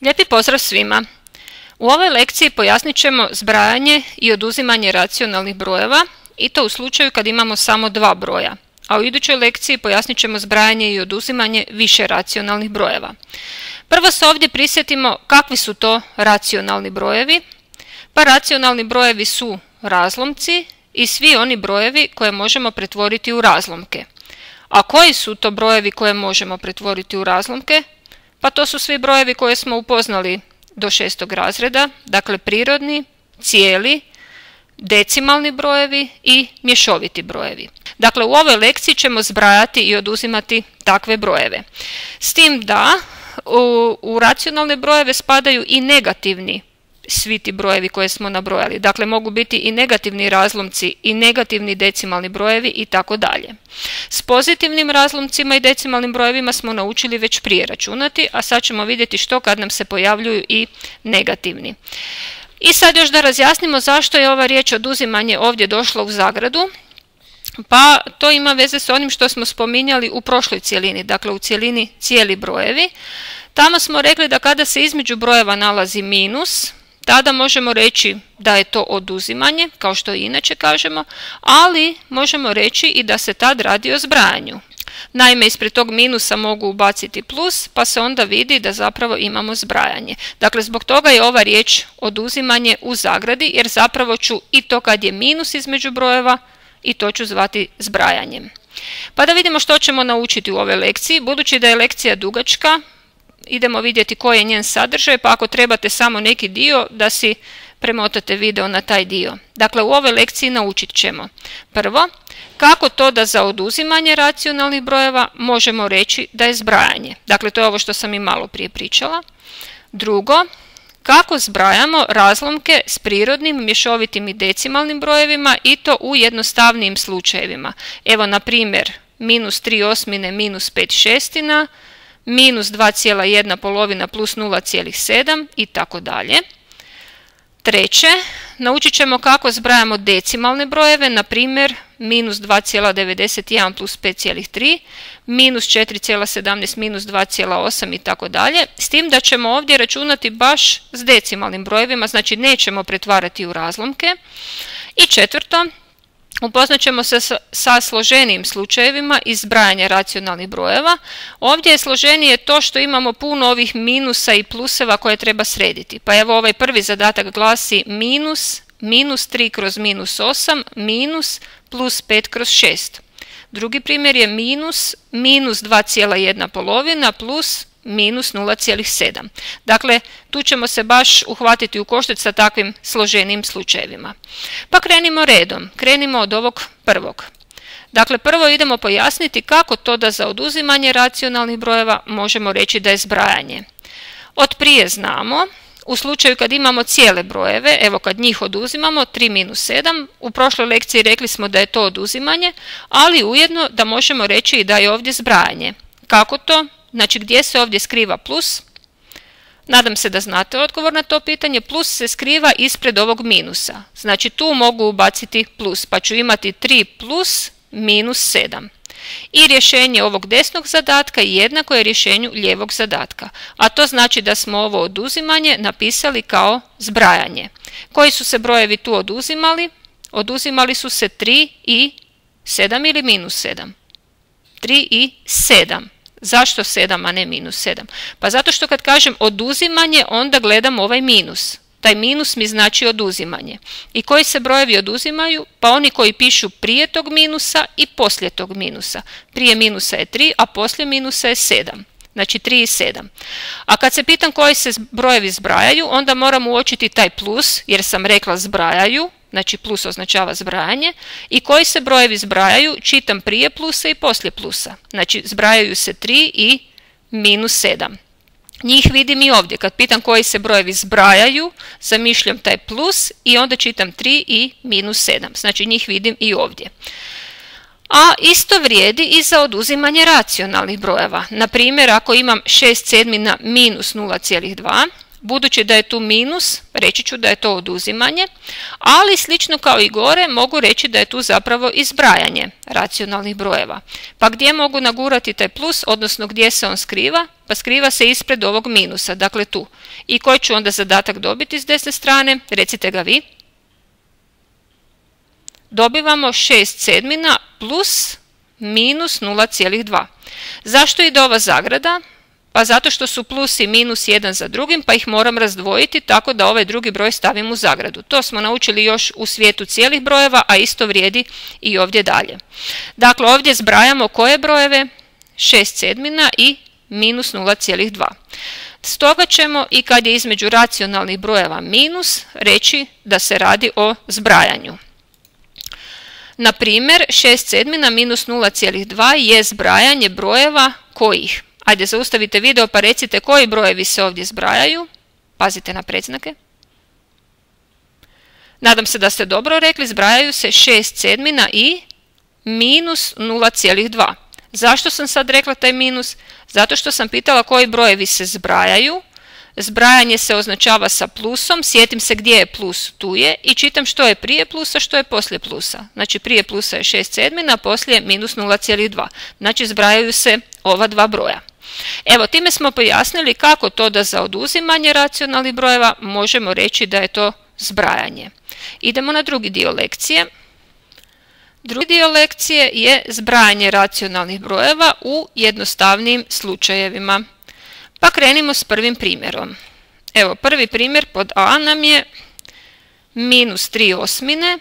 Lijepi pozdrav svima! U ovoj lekciji pojasnit ćemo zbrajanje i oduzimanje racionalnih brojeva i to u slučaju kad imamo samo dva broja. A u idućoj lekciji pojasnit ćemo zbrajanje i oduzimanje više racionalnih brojeva. Prvo se ovdje prisjetimo kakvi su to racionalni brojevi. Pa racionalni brojevi su razlomci i svi oni brojevi koje možemo pretvoriti u razlomke. A koji su to brojevi koje možemo pretvoriti u razlomke? Pa to su svi brojevi koje smo upoznali do 6. razreda, dakle prirodni, cijeli, decimalni brojevi i mješoviti brojevi. Dakle, u ovoj lekciji ćemo zbrajati i oduzimati takve brojeve. S tim da u racionalne brojeve spadaju i negativni svi ti brojevi koje smo nabrojali. Dakle, mogu biti i negativni razlomci i negativni decimalni brojevi i tako dalje. S pozitivnim razlomcima i decimalnim brojevima smo naučili već prije računati, a sad ćemo vidjeti što kad nam se pojavljuju i negativni. I sad još da razjasnimo zašto je ova riječ oduzimanje ovdje došla u zagradu. Pa to ima veze s onim što smo spominjali u prošloj cjelini, dakle u cjelini cijeli brojevi. Tamo smo rekli da kada se između brojeva nalazi minus, tada možemo reći da je to oduzimanje, kao što i inače kažemo, ali možemo reći i da se tad radi o zbrajanju. Naime, ispred tog minusa mogu ubaciti plus, pa se onda vidi da zapravo imamo zbrajanje. Dakle, zbog toga je ova riječ oduzimanje u zagradi, jer zapravo ću i to kad je minus između brojeva, i to ću zvati zbrajanjem. Pa da vidimo što ćemo naučiti u ovoj lekciji. Budući da je lekcija dugačka, idemo vidjeti koji je njen sadržaj, pa ako trebate samo neki dio da si premotate video na taj dio. Dakle, u ovoj lekciji naučit ćemo prvo, kako to da za oduzimanje racionalnih brojeva možemo reći da je zbrajanje. Dakle, to je ovo što sam i malo prije pričala. Drugo, kako zbrajamo razlomke s prirodnim, mješovitim i decimalnim brojevima i to u jednostavnijim slučajevima. Evo, na primjer, minus 3/8 minus 5/6, minus 2,1 polovina plus 0,7 i tako dalje. Treće, naučit ćemo kako zbrajamo decimalne brojeve, na primjer minus 2,91 plus 5,3, minus 4,17 minus 2,8 i tako dalje, s tim da ćemo ovdje računati baš s decimalnim brojevima, znači nećemo pretvarati u razlomke. I četvrto, upoznat ćemo se sa složenijim slučajevima iz zbrajanja racionalnih brojeva. Ovdje je složenije to što imamo puno ovih minusa i pluseva koje treba srediti. Pa evo ovaj prvi zadatak glasi minus 3 kroz minus 8 minus plus 5 kroz 6. Drugi primjer je minus 2,1 polovina plus minus 0,7. Dakle, tu ćemo se baš uhvatiti u koštac sa takvim složenim slučajevima. Pa krenimo redom. Krenimo od ovog prvog. Dakle, prvo idemo pojasniti kako to da za oduzimanje racionalnih brojeva možemo reći da je zbrajanje. Od prije znamo, u slučaju kad imamo cijele brojeve, evo kad njih oduzimamo, 3 minus 7, u prošloj lekciji rekli smo da je to oduzimanje, ali ujedno da možemo reći i da je ovdje zbrajanje. Kako to? Znači, gdje se ovdje skriva plus? Nadam se da znate odgovor na to pitanje. Plus se skriva ispred ovog minusa. Znači, tu mogu ubaciti plus, pa ću imati 3 plus minus 7. I rješenje ovog desnog zadatka jednako je rješenju lijevog zadatka. A to znači da smo ovo oduzimanje napisali kao zbrajanje. Koji su se brojevi tu oduzimali? Oduzimali su se 3 i 7 ili minus 7? 3 i 7. Zašto 7, a ne minus 7? Pa zato što kad kažem oduzimanje, onda gledam ovaj minus. Taj minus mi znači oduzimanje. I koji se brojevi oduzimaju? Pa oni koji pišu prije tog minusa i poslije tog minusa. Prije minusa je 3, a poslije minusa je 7. Znači 3 i 7. A kad se pitam koji se brojevi zbrajaju, onda moram uočiti taj plus, jer sam rekla zbrajaju, znači plus označava zbrajanje, i koji se brojevi zbrajaju, čitam prije plusa i poslije plusa. Znači zbrajaju se 3 i minus 7. Njih vidim i ovdje. Kad pitam koji se brojevi zbrajaju, zamišljam taj plus i onda čitam 3 i minus 7. Znači njih vidim i ovdje. A isto vrijedi i za oduzimanje racionalnih brojeva. Na primjer, ako imam 6/7 minus 0,2, Budući da je tu minus, reći ću da je to oduzimanje, ali slično kao i gore mogu reći da je tu zapravo i zbrajanje racionalnih brojeva. Pa gdje mogu nagurati taj plus, odnosno gdje se on skriva? Pa skriva se ispred ovog minusa, dakle tu. I koji ću onda zadatak dobiti s desne strane? Recite ga vi. Dobivamo 6/7 plus minus 0,2. Zašto ide ova zagrada? Pa zato što su plus i minus jedan za drugim, pa ih moram razdvojiti tako da ovaj drugi broj stavim u zagradu. To smo naučili još u svijetu cijelih brojeva, a isto vrijedi i ovdje dalje. Dakle, ovdje zbrajamo koje brojeve? 6/7 i minus 0,2. Stoga ćemo i kad je između racionalnih brojeva minus reći da se radi o zbrajanju. Na primjer, 6/7 minus 0,2 je zbrajanje brojeva kojih? Ajde, zaustavite video pa recite koji brojevi se ovdje zbrajaju. Pazite na predznake. Nadam se da ste dobro rekli, zbrajaju se 6/7 i minus 0,2. Zašto sam sad rekla taj minus? Zato što sam pitala koji brojevi se zbrajaju. Zbrajanje se označava sa plusom, sjetim se gdje je plus, tu je, i čitam što je prije plusa, što je poslije plusa. Znači prije plusa je 6/7, a poslije minus 0,2. Znači zbrajaju se ova dva broja. Evo, time smo pojasnili kako to da za oduzimanje racionalnih brojeva možemo reći da je to zbrajanje. Idemo na drugi dio lekcije. Drugi dio lekcije je zbrajanje racionalnih brojeva u jednostavnijim slučajevima. Pa krenimo s prvim primjerom. Evo, prvi primjer pod A nam je minus 3/8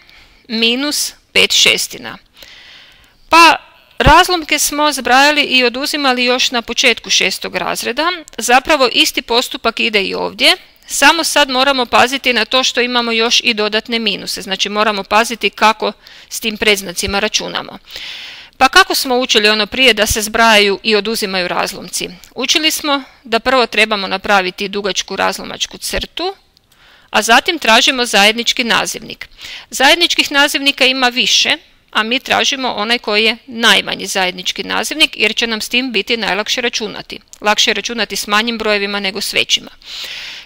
minus 5/6. Pa razlomke smo zbrajali i oduzimali još na početku 6. razreda. Zapravo isti postupak ide i ovdje, samo sad moramo paziti na to što imamo još i dodatne minuse. Znači moramo paziti kako s tim predznacima računamo. Pa kako smo učili ono prije da se zbrajaju i oduzimaju razlomci? Učili smo da prvo trebamo napraviti dugačku razlomačku crtu, a zatim tražimo zajednički nazivnik. Zajedničkih nazivnika ima više, a mi tražimo onaj koji je najmanji zajednički nazivnik jer će nam s tim biti najlakše računati. Lakše je računati s manjim brojevima nego s većima.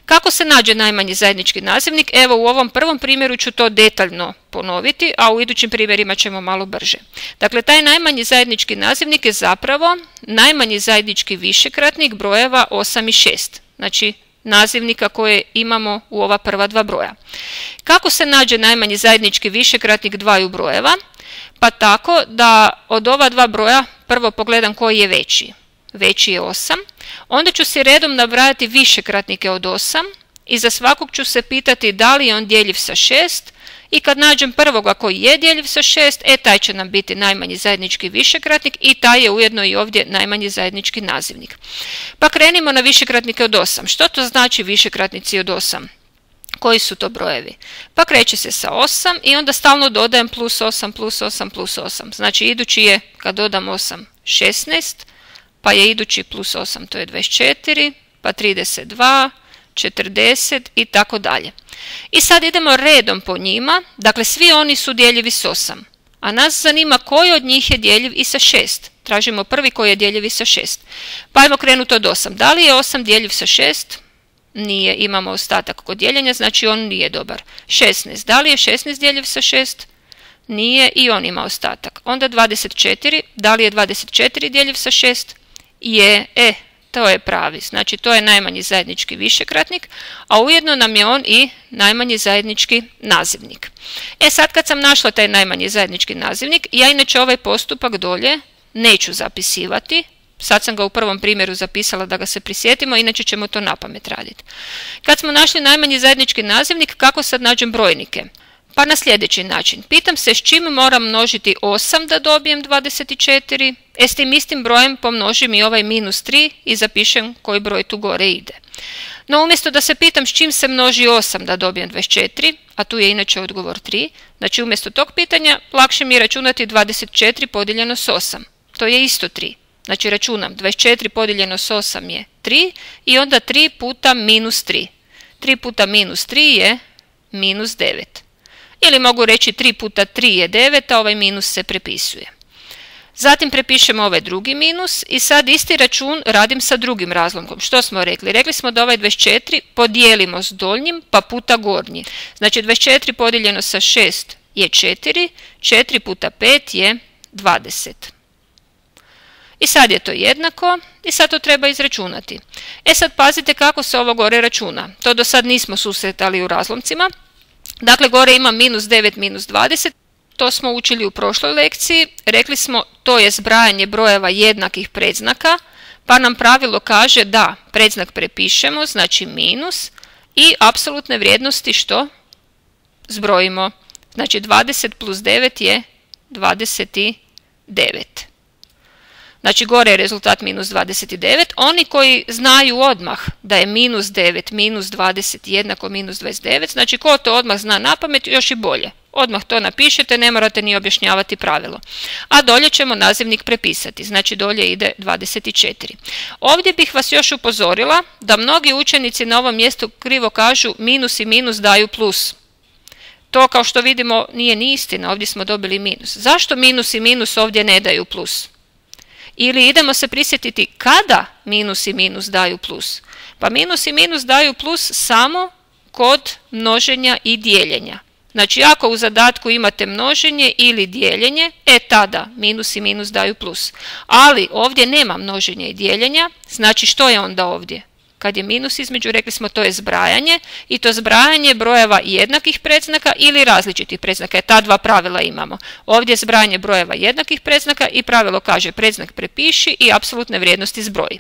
Kako se nađe najmanji zajednički nazivnik? Evo, u ovom prvom primjeru ću to detaljno ponoviti, a u idućim primjerima ćemo malo brže. Dakle, taj najmanji zajednički nazivnik je zapravo najmanji zajednički višekratnik brojeva 8 i 6. Znači, nazivnika koje imamo u ova prva dva broja. Kako se nađe najmanji zajednički višekratnik dvaju brojeva? Pa tako da od ova dva broja prvo pogledam koji je veći. Veći je 8. Onda ću si redom nabrajati višekratnike od 8 i za svakog ću se pitati da li je on djeljiv sa 6 i kad nađem prvoga koji je djeljiv sa 6, taj će nam biti najmanji zajednički višekratnik i taj je ujedno i ovdje najmanji zajednički nazivnik. Pa krenimo na višekratnike od 8. Što to znači višekratnici od 8? Koji su to brojevi? Pa kreće se sa 8 i onda stalno dodajem plus 8, plus 8, plus 8. Znači idući je, kad dodam 8, 16, pa je idući plus 8, to je 24, pa 32, 40 i tako dalje. I sad idemo redom po njima, dakle svi oni su djeljivi s 8, a nas zanima koji od njih je djeljiv i sa 6. Tražimo prvi koji je djeljiv i sa 6. Pa ajmo krenuti od 8. Da li je 8 djeljiv sa 6? Nije, imamo ostatak kod dijeljenja, znači on nije dobar. 16. Da li je 16 djeljiv sa 6? Nije i on ima ostatak. Onda 24. Da li je 24 djeljiv sa 6? Je, to je pravi. Znači to je najmanji zajednički višekratnik, a ujedno nam je on i najmanji zajednički nazivnik. Sad kad sam našla taj najmanji zajednički nazivnik, ja inače ovaj postupak dolje neću zapisivati. Sad sam ga u prvom primjeru zapisala da ga se prisjetimo, inače ćemo to napamet raditi. Kad smo našli najmanji zajednički nazivnik, kako sad nađem brojnike? Pa na sljedeći način. Pitam se s čim moram množiti 8 da dobijem 24, s tim istim brojem pomnožim i ovaj minus 3 i zapišem koji broj tu gore ide. No umjesto da se pitam s čim se množi 8 da dobijem 24, a tu je inače odgovor 3, znači umjesto tog pitanja lakše mi je računati 24 podijeljeno s 8. To je isto 3. Znači računam 24 podijeljeno s 8 je 3 i onda 3 puta minus 3. 3 puta minus 3 je minus 9. Ili mogu reći 3 puta 3 je 9, a ovaj minus se prepisuje. Zatim prepišemo ovaj drugi minus i sad isti račun radim sa drugim razlomkom. Što smo rekli? Rekli smo da ovaj 24 podijelimo s donjim pa puta gornji. Znači 24 podijeljeno sa 6 je 4, 4 puta 5 je 20. I sad je to jednako i sad to treba izračunati. E sad pazite kako se ovo gore računa. To do sad nismo susretali u razlomcima. Dakle, gore ima minus 9 minus 20. To smo učili u prošloj lekciji. Rekli smo to je zbrajanje brojeva jednakih predznaka, pa nam pravilo kaže da predznak prepišemo, znači minus, i apsolutne vrijednosti što? Zbrojimo. Znači 20 plus 9 je 29. Znači gore je rezultat minus 29. Oni koji znaju odmah da je minus 9 minus 20 jednako minus 29, znači ko to odmah zna napamet, još i bolje. Odmah to napišete, ne morate ni objašnjavati pravilo. A dolje ćemo nazivnik prepisati, znači dolje ide 24. Ovdje bih vas još upozorila da mnogi učenici na ovom mjestu krivo kažu minus i minus daju plus. To kao što vidimo nije ni istina, ovdje smo dobili minus. Zašto minus i minus ovdje ne daju plus? Ili idemo se prisjetiti kada minus i minus daju plus. Pa minus i minus daju plus samo kod množenja i dijeljenja. Znači ako u zadatku imate množenje ili dijeljenje, tada minus i minus daju plus. Ali ovdje nema množenja i dijeljenja, znači što je onda ovdje? Kad je minus između, rekli smo to je zbrajanje, i to zbrajanje brojeva jednakih predznaka ili različitih predznaka. Ta dva pravila imamo. Ovdje je zbrajanje brojeva jednakih predznaka i pravilo kaže predznak prepiši i apsolutne vrijednosti zbroji.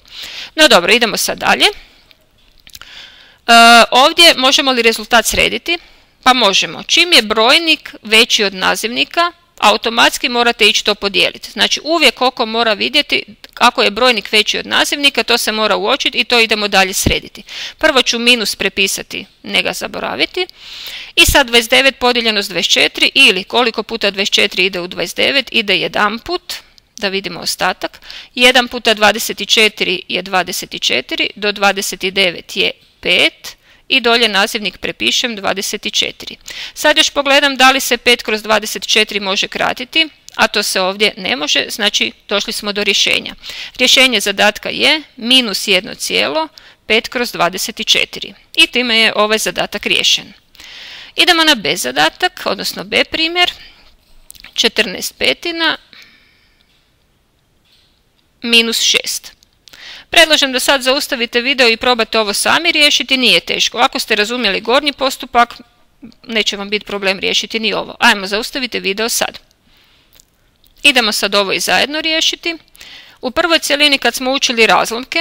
No dobro, idemo sad dalje. Ovdje možemo li rezultat srediti? Pa možemo. Čim je brojnik veći od nazivnika, automatski morate ići to podijeliti. Znači uvijek oko mora vidjeti ako je brojnik veći od nazivnika, to se mora uočiti i to idemo dalje srediti. Prvo ću minus prepisati, ne ga zaboraviti. I sad 29 podijeljeno s 24 ili koliko puta 24 ide u 29, ide jedan put, da vidimo ostatak. 1 puta 24 je 24, do 29 je 5. I dolje nazivnik prepišem 24. Sad još pogledam da li se 5 kroz 24 može kratiti, a to se ovdje ne može, znači došli smo do rješenja. Rješenje zadatka je minus 1,5 kroz 24. I time je ovaj zadatak riješen. Idemo na B zadatak, odnosno B primjer. 14 petina minus 6. Predlažem da sad zaustavite video i probate ovo sami riješiti, nije teško. Ako ste razumjeli gornji postupak, neće vam biti problem riješiti ni ovo. Ajmo, zaustavite video sad. Idemo sad ovo i zajedno riješiti. U prvoj cjelini kad smo učili razlomke,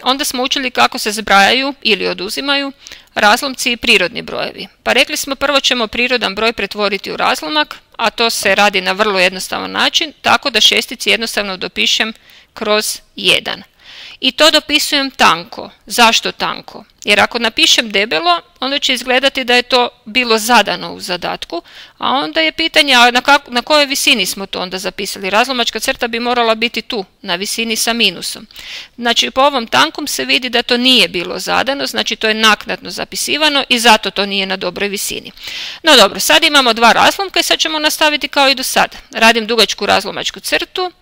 onda smo učili kako se zbrajaju ili oduzimaju razlomci i prirodni brojevi. Pa rekli smo prvo ćemo prirodan broj pretvoriti u razlomak, a to se radi na vrlo jednostavan način, tako da šestici jednostavno dopišem kroz 1. I to dopisujem tanko. Zašto tanko? Jer ako napišem debelo, onda će izgledati da je to bilo zadano u zadatku, a onda je pitanje na kojoj visini smo to onda zapisali. Razlomačka crta bi morala biti tu, na visini sa minusom. Znači po ovom tankom se vidi da to nije bilo zadano, znači to je naknadno zapisivano i zato to nije na dobroj visini. No dobro, sad imamo dva razlomka i sad ćemo nastaviti kao i do sad. Radim dugačku razlomačku crtu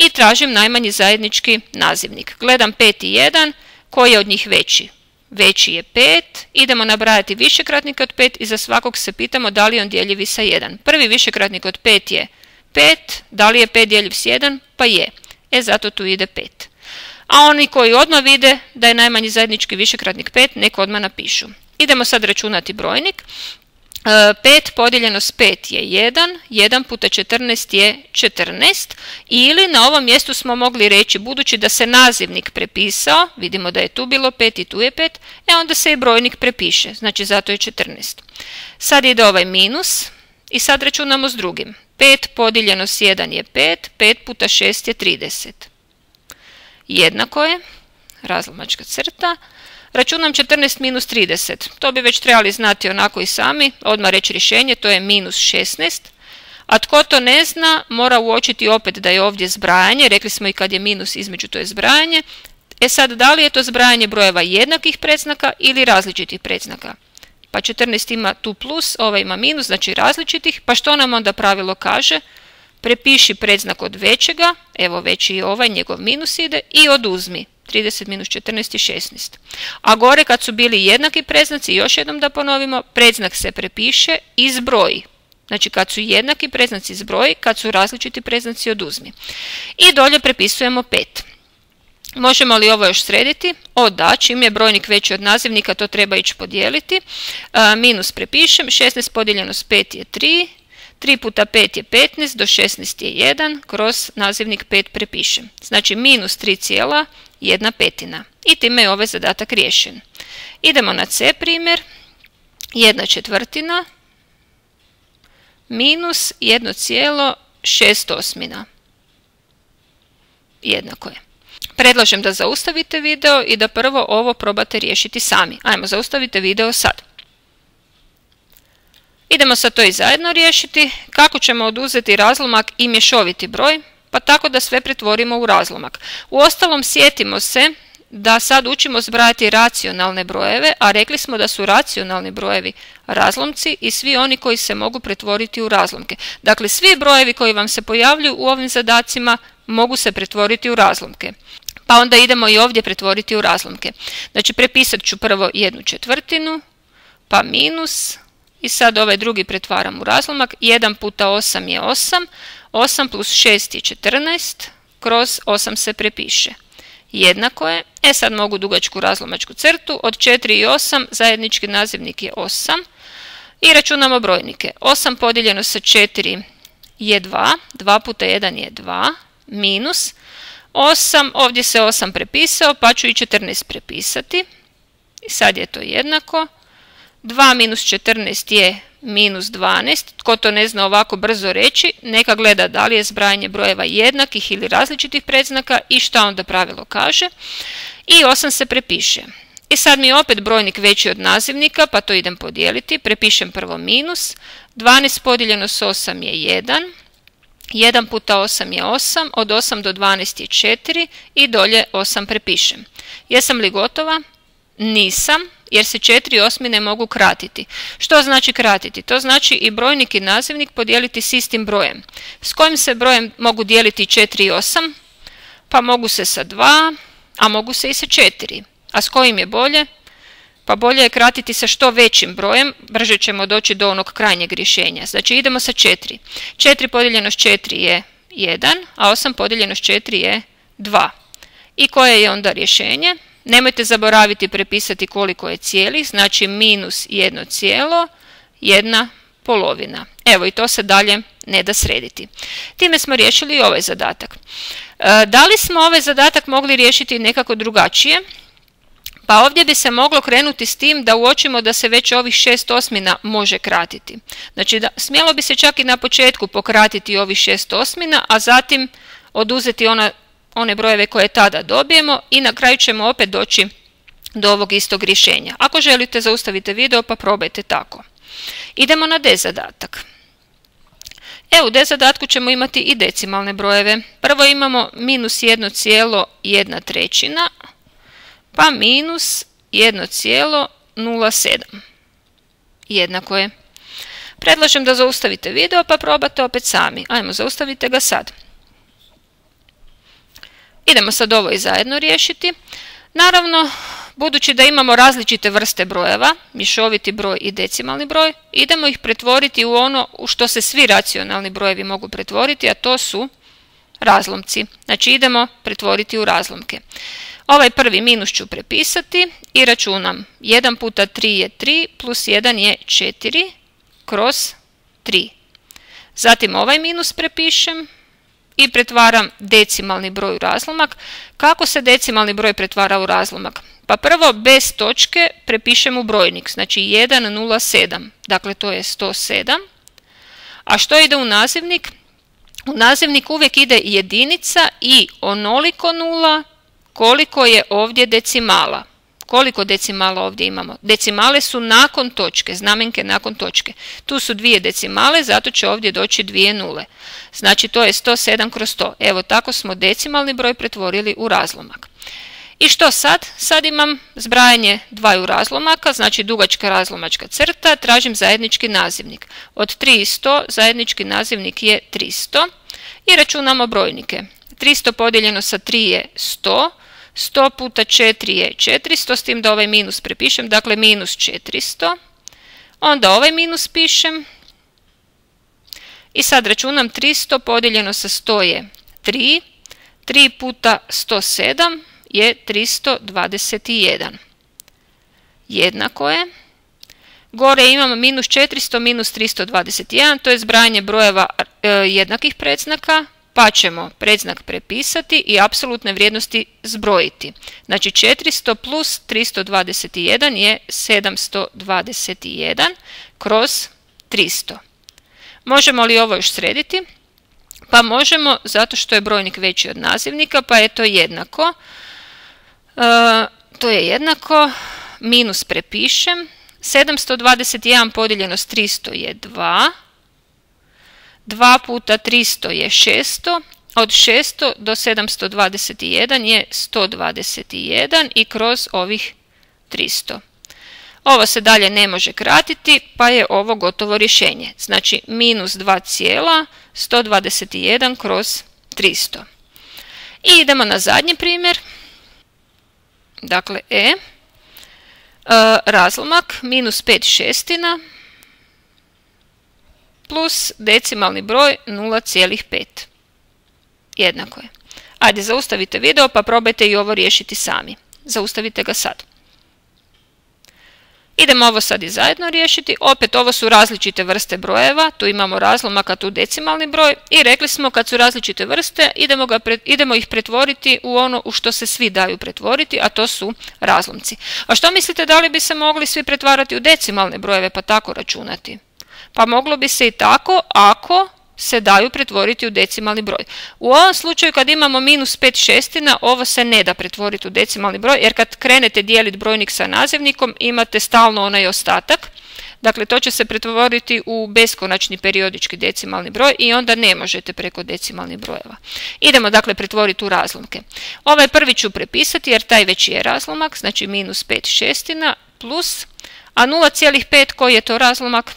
i tražim najmanji zajednički nazivnik. Gledam 5 i 1, koji je od njih veći? Veći je 5, idemo nabrajati višekratnike od 5 i za svakog se pitamo da li je on djeljivi sa 1. Prvi višekratnik od 5 je 5, da li je 5 djeljiv s 1? Pa je. Zato tu ide 5. A oni koji odmah vide da je najmanji zajednički višekratnik 5, nek odmah napišu. Idemo sad računati brojnik. 5 podijeljeno s 5 je 1, 1 puta 14 je 14, ili na ovom mjestu smo mogli reći, budući da se nazivnik prepisao, vidimo da je tu bilo 5 i tu je 5, onda se i brojnik prepiše, znači zato je 14. Sad ide ovaj minus i sad računamo s drugim. 5 podijeljeno s 1 je 5, 5 puta 6 je 30. Jednako je, razlomačka crta, računam 14 minus 30, to bi već trebali znati onako i sami, odmah reći rješenje, to je minus 16, a tko to ne zna mora uočiti opet da je ovdje zbrajanje, rekli smo i kad je minus između to je zbrajanje. Sad da li je to zbrajanje brojeva jednakih predznaka ili različitih predznaka? Pa 14 ima tu plus, ovaj ima minus, znači različitih, pa što nam onda pravilo kaže? prepiši predznak od većega, evo veći je ovaj, njegov minus ide, i oduzmi 30 minus 14 je 16. A gore kad su bili jednaki predznaci, još jednom da ponovimo, predznak se prepiše i zbroji. Znači kad su jednaki predznaci zbroji, kad su različiti predznaci oduzmi. I dolje prepisujemo 5. Možemo li ovo još srediti? Da, čim je brojnik veći od nazivnika, to treba ići podijeliti. Minus prepišem, 16 podijeljeno s 5 je 3, 3 puta 5 je 15, do 16 je 1, kroz nazivnik 5 prepišem. Znači minus 3,1/5. I time je ovaj zadatak riješen. Idemo na C primjer, 1/4 minus 1,6/8. Jednako je. Predlažem da zaustavite video i da prvo ovo probate riješiti sami. Ajmo, zaustavite video sad. Idemo sad to i zajedno riješiti. Kako ćemo oduzeti razlomak i mješoviti broj? Pa tako da sve pretvorimo u razlomak. Uostalom, sjetimo se da sad učimo zbrajati racionalne brojeve, a rekli smo da su racionalni brojevi razlomci i svi oni koji se mogu pretvoriti u razlomke. Dakle, svi brojevi koji vam se pojavljuju u ovim zadacima mogu se pretvoriti u razlomke. Pa onda idemo i ovdje pretvoriti u razlomke. Znači, prepisat ću prvo 1/4, pa minus, i sad ovaj drugi pretvaram u razlomak. 1 puta 8 je 8, 8 plus 6 je 14, kroz 8 se prepiše. Jednako je, sad mogu dugačku razlomačku crtu, od 4 i 8 zajednički nazivnik je 8 i računamo brojnike. 8 podijeljeno sa 4 je 2, 2 puta 1 je 2, minus 8, ovdje se 8 prepisao, pa ću i 14 prepisati. I sad je to jednako. 2 minus 14 je minus 12. Tko to ne zna ovako brzo reći, neka gleda da li je zbrajanje brojeva jednakih ili različitih predznaka i šta onda pravilo kaže. I 8 se prepiše. I sad mi je opet brojnik veći od nazivnika, pa to idem podijeliti. Prepišem prvo minus. 12 podijeljeno s 8 je 1. 1 puta 8 je 8, od 8 do 12 je 4 i dolje 8 prepišem. Jesam li gotova? Nisam, jer se 4/8 ne mogu kratiti. Što znači kratiti? To znači i brojnik i nazivnik podijeliti s istim brojem. S kojim se brojem mogu dijeliti 4 i 8? Pa mogu se sa 2, a mogu se i sa 4. A s kojim je bolje? Pa bolje je kratiti sa što većim brojem, brže ćemo doći do onog krajnjeg rješenja. Znači idemo sa 4. 4 podijeljeno s 4 je 1, a 8 podijeljeno s 4 je 2. I koje je onda rješenje? Nemojte zaboraviti prepisati koliko je cijelih, znači minus 1,1/2. Evo, i to se dalje ne da srediti. Time smo riješili i ovaj zadatak. Da li smo ovaj zadatak mogli riješiti nekako drugačije? Pa ovdje bi se moglo krenuti s tim da uočimo da se već ovih 6/8 može kratiti. Znači, smjelo bi se čak i na početku pokratiti ovih 6/8, a zatim oduzeti one brojeve koje tada dobijemo i na kraju ćemo opet doći do ovog istog rješenja. Ako želite, zaustavite video pa probajte tako. Idemo na D zadatak. U D zadatku ćemo imati i decimalne brojeve. Prvo imamo minus 1,1/3, pa minus 1,07. Jednako je. Predlažem da zaustavite video pa probate opet sami. Ajmo, zaustavite ga sad. Idemo sad ovo i zajedno riješiti. Naravno, budući da imamo različite vrste brojeva, mješoviti broj i decimalni broj, idemo ih pretvoriti u ono u što se svi racionalni brojevi mogu pretvoriti, a to su razlomci. Znači idemo pretvoriti u razlomke. Ovaj prvi minus ću prepisati i računam 1 puta 3 je 3 plus 1 je 4 kroz 3. Zatim ovaj minus prepišem i pretvaram decimalni broj u razlomak. Kako se decimalni broj pretvara u razlomak? Pa prvo bez točke prepišem u brojnik, znači 107, dakle to je 107. A što ide u nazivnik? U nazivnik uvijek ide jedinica i onoliko nula koliko je ovdje decimala. Koliko decimala ovdje imamo? Decimale su nakon točke, znamenke nakon točke. Tu su 2 decimale, zato će ovdje doći 2 nule. Znači to je 107 kroz 100. Evo tako smo decimalni broj pretvorili u razlomak. I što sad? Sad imam zbrajanje dvaju razlomaka, znači dugačka razlomačka crta, tražim zajednički nazivnik. Od 3 i 100 zajednički nazivnik je 300. i računamo brojnike. 300 podijeljeno sa 3 je 100, 100 puta 4 je 400, s tim da ovaj minus prepišem, dakle minus 400. Onda ovaj minus pišem i sad računam 300 podijeljeno sa 100 je 3, 3 puta 107 je 321. Jednako je, gore imamo minus 400 minus 321, to je zbrajanje brojeva jednakih predznaka, pa ćemo predznak prepisati i apsolutne vrijednosti zbrojiti. Znači 400 plus 321 je 721 kroz 300. Možemo li ovo još srediti? Pa možemo, zato što je brojnik veći od nazivnika, pa je to jednako. Minus prepišem. 721 podijeljeno s 300 je 2. 2 puta 300 je 600. Od 600 do 721 je 121 i kroz ovih 300. Ovo se dalje ne može kratiti, pa je ovo gotovo rješenje. Znači minus 2,121 kroz 300. I idemo na zadnji primjer. Dakle, razlomak minus 5/6 plus decimalni broj 0,5. Jednako je. Ajde, zaustavite video pa probajte i ovo riješiti sami. Zaustavite ga sad. Idemo ovo sad i zajedno riješiti. Opet ovo su različite vrste brojeva. Tu imamo razlomak, a tu decimalni broj. I rekli smo kad su različite vrste idemo ih pretvoriti u ono u što se svi daju pretvoriti, a to su razlomci. A što mislite, da li bi se mogli svi pretvarati u decimalne brojeve pa tako računati? Pa moglo bi se i tako ako se daju pretvoriti u decimalni broj. U ovom slučaju kad imamo minus 5/6, ovo se ne da pretvoriti u decimalni broj, jer kad krenete dijeliti brojnik sa nazivnikom imate stalno onaj ostatak. Dakle, to će se pretvoriti u beskonačni periodički decimalni broj i onda ne možete preko decimalnih brojeva. Idemo dakle pretvoriti u razlomke. Ovaj prvi ću prepisati jer taj već je razlomak, znači minus 5/6 plus, a 0,5 koji je to razlomak?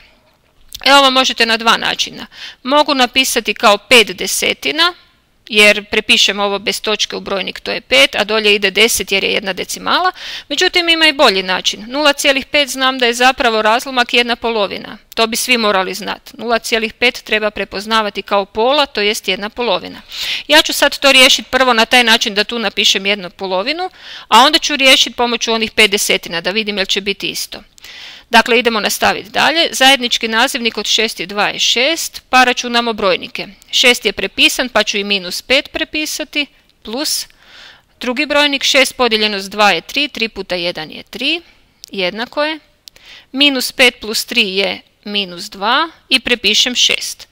Ovo možete na dva načina. Mogu napisati kao 5/10, jer prepišem ovo bez točke u brojnik, to je 5, a dolje ide 10 jer je jedna decimala. Međutim, ima i bolji način. 0,5 znam da je zapravo razlomak 1/2. To bi svi morali znati. 0,5 treba prepoznavati kao pola, to jest 1/2. Ja ću sad to riješiti prvo na taj način da tu napišem 1/2, a onda ću riješiti pomoću onih 5/10 da vidim jel će biti isto. Dakle, idemo nastaviti dalje. Zajednički nazivnik od 6 i 2 je 6, pa računamo brojnike. 6 je prepisan, pa ću i minus 5 prepisati, plus drugi brojnik, 6 podijeljeno s 2 je 3, 3 puta 1 je 3, jednako je. Minus 5 plus 3 je minus 2 i prepišem 6.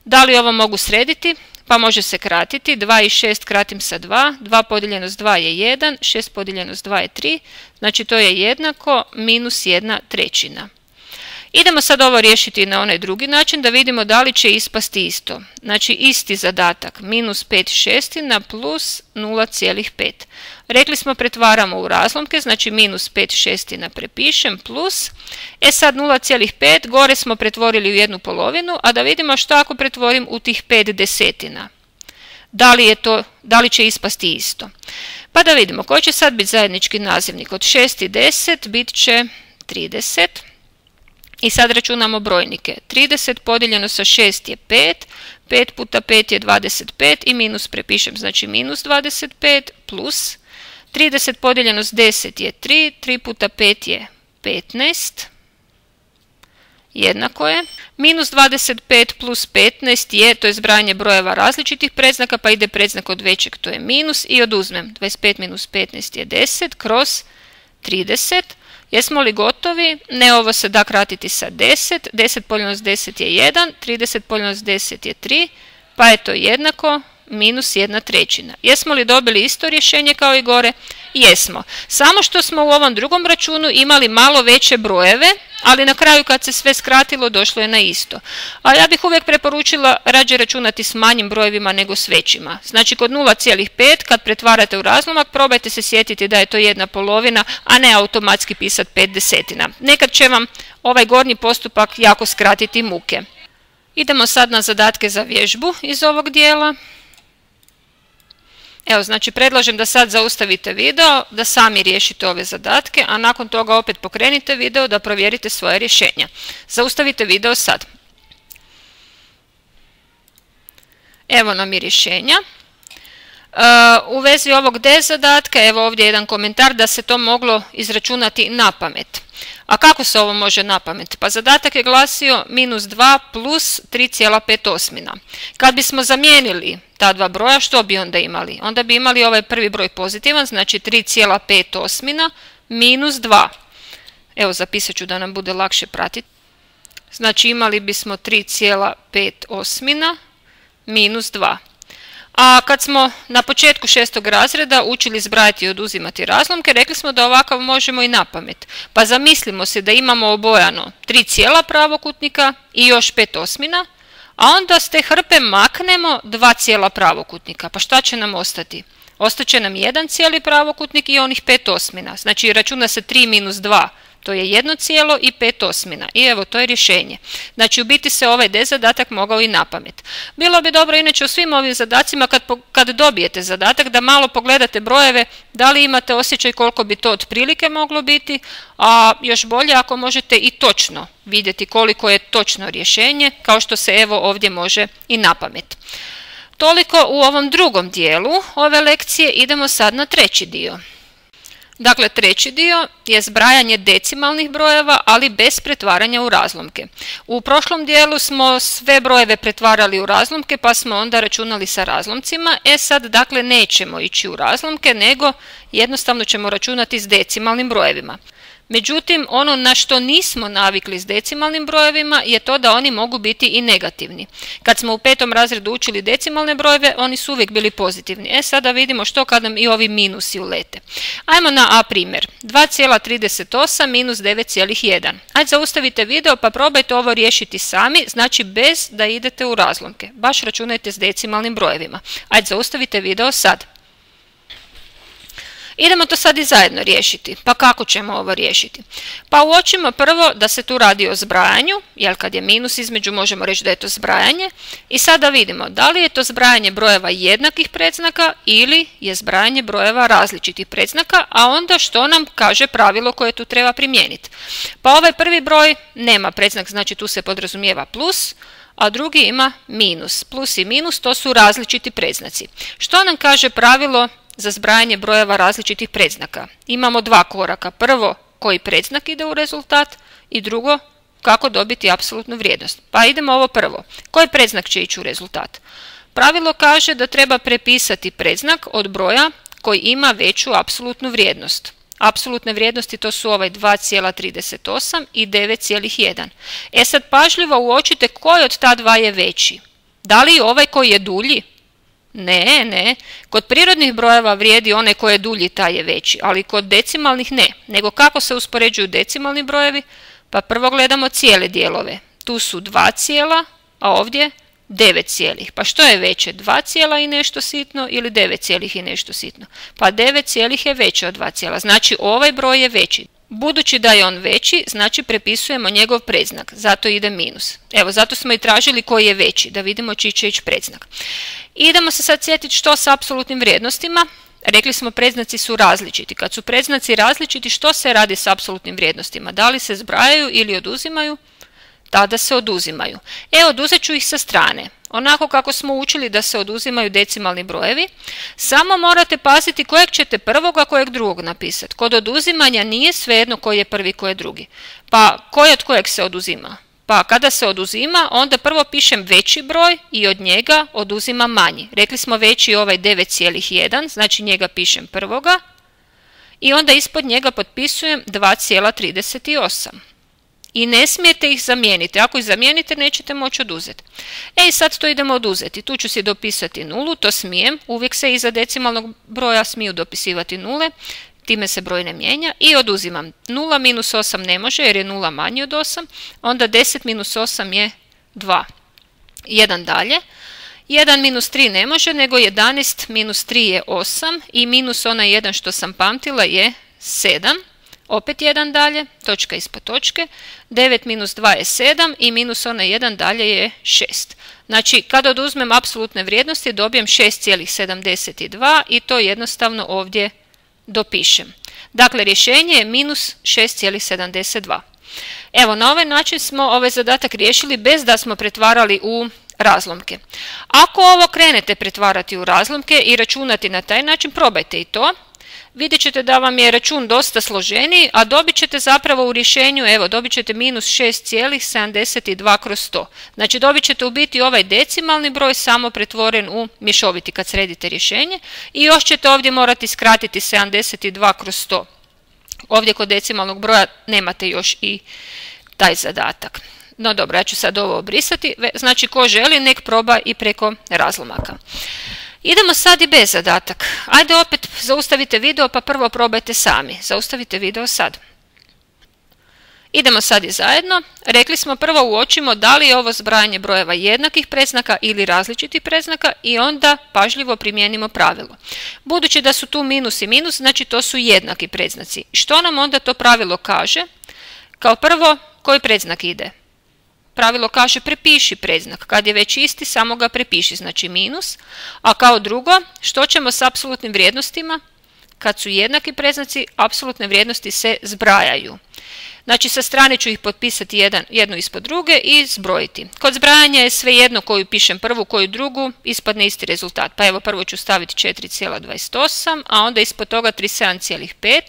Da li ovo mogu srediti? Pa može se kratiti. 2 i 6 kratim sa 2, 2 podijeljeno s 2 je 1, 6 podijeljeno s 2 je 3, znači to je jednako minus 1/3. Idemo sad ovo riješiti na onaj drugi način da vidimo da li će ispasti isto. Znači isti zadatak, minus 5/6 plus 0,5. Rekli smo pretvaramo u razlomke, znači minus 5/6 prepišem plus. Sad 0,5, gore smo pretvorili u 1/2, a da vidimo što ako pretvorim u tih 5/10. Da li će ispasti isto? Pa da vidimo, koji će sad biti zajednički nazivnik? Od 6 i 10 bit će 30. I sad računamo brojnike. 30 podijeljeno sa 6 je 5, 5 puta 5 je 25 i minus prepišem, znači minus 25 plus 30 podijeljeno s 10 je 3, 3 puta 5 je 15, jednako je. Minus 25 plus 15 je, to je zbrajanje brojeva različitih predznaka, pa ide predznak od većeg, to je minus i oduzmem. 25 minus 15 je 10 kroz 30. Jesmo li gotovi? Ne, ovo se da kratiti sa 10. 10 podijeljeno s 10 je 1, 30 podijeljeno s 10 je 3, pa je to jednako minus 1/3. Jesmo li dobili isto rješenje kao i gore? Jesmo. Samo što smo u ovom drugom računu imali malo veće brojeve, ali na kraju kad se sve skratilo došlo je na isto. A ja bih uvijek preporučila rađe računati s manjim brojevima nego s većima. Znači kod 0,5 kad pretvarate u razlomak probajte se sjetiti da je to 1/2, a ne automatski pisati 5/10. Nekad će vam ovaj gornji postupak jako skratiti muke. Idemo sad na zadatke za vježbu iz ovog dijela. Evo, znači predlažem da sad zaustavite video, da sami riješite ove zadatke, a nakon toga opet pokrenite video da provjerite svoje rješenja. Zaustavite video sad. Evo nam i rješenja. U vezi ovog D zadatka, evo ovdje jedan komentar da se to moglo izračunati na pamet. A kako se ovo može na pamet? Pa zadatak je glasio -2 plus 3,5. Kad bismo zamijenili ta dva broja, što bi onda imali? Onda bi imali ovaj prvi broj pozitivan, znači 3,5 -2. Evo, zapisat ću da nam bude lakše pratiti. Znači imali bismo 3,5 -2. A kad smo na početku 6. razreda učili zbrajati i oduzimati razlomke, rekli smo da ovakav možemo i na pamet. Pa zamislimo se da imamo obojano 3 cijela pravokutnika i još 5/8, a onda s te hrpe maknemo 2 cijela pravokutnika. Pa šta će nam ostati? Ostaće nam 1 cijeli pravokutnik i onih 5/8. Znači računa se 3 - 2. To je 1 cijelo i 5/8. I evo, to je rješenje. Znači u biti se ovaj D zadatak mogao i na pamet. Bilo bi dobro inače u svim ovim zadacima kad dobijete zadatak da malo pogledate brojeve, da li imate osjećaj koliko bi to otprilike moglo biti, a još bolje ako možete i točno vidjeti koliko je točno rješenje, kao što se evo ovdje može i na pamet. Toliko u ovom drugom dijelu ove lekcije. Idemo sad na treći dio. Dakle, treći dio je zbrajanje decimalnih brojeva, ali bez pretvaranja u razlomke. U prošlom dijelu smo sve brojeve pretvarali u razlomke, pa smo onda računali sa razlomcima. Sad, dakle, nećemo ići u razlomke, nego jednostavno ćemo računati s decimalnim brojevima. Međutim, ono na što nismo navikli s decimalnim brojevima je to da oni mogu biti i negativni. Kad smo u 5. razredu učili decimalne brojeve, oni su uvijek bili pozitivni. Sada vidimo što kad nam i ovi minusi ulete. Ajmo na A primjer. 2,38 minus 9,1. Ajde, zaustavite video pa probajte ovo riješiti sami, znači bez da idete u razlomke. Baš računajte s decimalnim brojevima. Ajde, zaustavite video sad. Idemo to sad i zajedno riješiti. Pa kako ćemo ovo riješiti? Pa uočimo prvo da se tu radi o zbrajanju, jer kad je minus između možemo reći da je to zbrajanje. I sada vidimo da li je to zbrajanje brojeva jednakih predznaka ili je zbrajanje brojeva različitih predznaka, a onda što nam kaže pravilo koje tu treba primijeniti. Pa ovaj prvi broj nema predznak, znači tu se podrazumijeva plus, a drugi ima minus. Plus i minus to su različiti predznaci. Što nam kaže pravilo za zbrajanje brojeva različitih predznaka? Imamo dva koraka. Prvo, koji predznak ide u rezultat i drugo, kako dobiti apsolutnu vrijednost. Pa idemo ovo prvo. Koji predznak će ići u rezultat? Pravilo kaže da treba prepisati predznak od broja koji ima veću apsolutnu vrijednost. Apsolutne vrijednosti to su ovaj 2,38 i 9,1. Sad pažljivo uočite koji od ta dva je veći. Da li ovaj koji je dulji? Ne. Kod prirodnih brojeva vrijedi onaj koji je dulji, taj je veći, ali kod decimalnih ne. Nego kako se uspoređuju decimalni brojevi? Pa prvo gledamo cijele dijelove. Tu su 2 cijela, a ovdje 9 cijelih. Pa što je veće? 2 cijela i nešto sitno ili 9 cijelih i nešto sitno? Pa 9 cijelih je veće od 2 cijela. Znači ovaj broj je veći. Budući da je on veći, znači prepisujemo njegov predznak, zato ide minus. Evo, zato smo i tražili koji je veći, da vidimo čiji će ići predznak. Idemo se sad sjetiti što s apsolutnim vrijednostima. Rekli smo predznaci su različiti. Kad su predznaci različiti, što se radi s apsolutnim vrijednostima? Da li se zbrajaju ili oduzimaju? Tada se oduzimaju. Oduzet ću ih sa strane. Onako kako smo učili da se oduzimaju decimalni brojevi, samo morate paziti kojeg ćete prvog, a kojeg drugog napisati. Kod oduzimanja nije svejedno koji je prvi, koji je drugi. Pa koji od kojeg se oduzima? Pa kada se oduzima, onda prvo pišem veći broj i od njega oduzimam manji. Rekli smo veći ovaj 9,1, znači njega pišem prvoga i onda ispod njega potpisujem 2,38. I ne smijete ih zamijeniti. Ako ih zamijenite, nećete moći oduzeti. Sad to idemo oduzeti. Tu ću si dopisati nulu, to smijem. Uvijek se iza decimalnog broja smiju dopisivati nule. Time se broj ne mijenja. I oduzimam. 0 minus 8 ne može jer je 0 manji od 8. Onda 10 minus 8 je 2. 1 dalje. 1 minus 3 ne može, nego 11 minus 3 je 8. I minus onaj 1 što sam pamtila je 7. opet 1 dalje, točka ispod točke, 9 minus 2 je 7 i minus onaj 1 dalje je 6. Znači, kad oduzmem apsolutne vrijednosti dobijem 6,72 i to jednostavno ovdje dopišem. Dakle, rješenje je minus 6,72. Evo, na ovaj način smo ovaj zadatak riješili bez da smo pretvarali u razlomke. Ako ovo krenete pretvarati u razlomke i računati na taj način, probajte i to. Vidjet ćete da vam je račun dosta složeniji, a dobit ćete zapravo u rješenju, evo, dobit ćete minus 6,72 kroz 100. Znači, dobit ćete u biti ovaj decimalni broj samo pretvoren u mješoviti kad sredite rješenje i još ćete ovdje morati skratiti 72 kroz 100. Ovdje kod decimalnog broja nemate još i taj zadatak. No dobro, ja ću sad ovo obrisati. Znači, ko želi, nek proba i preko razlomaka. Idemo sad i bez zadatak. Ajde opet zaustavite video pa prvo probajte sami. Zaustavite video sad. Idemo sad i zajedno. Rekli smo prvo uočimo da li je ovo zbrajanje brojeva jednakih predznaka ili različitih predznaka i onda pažljivo primijenimo pravilo. Budući da su tu minus i minus, znači to su jednaki predznaci. Što nam onda to pravilo kaže? Kao prvo, koji predznak ide? Pravilo kaže prepiši predznak. Kad je već isti, samo ga prepiši, znači minus. A kao drugo, što ćemo s apsolutnim vrijednostima? Kad su jednaki predznaci, apsolutne vrijednosti se zbrajaju. Znači, sa strane ću ih potpisati jednu ispod druge i zbrojiti. Kod zbrajanja je svejedno koju pišem prvu, koju drugu, ispadne isti rezultat. Pa evo, prvo ću staviti 4,28, a onda ispod toga 37,5.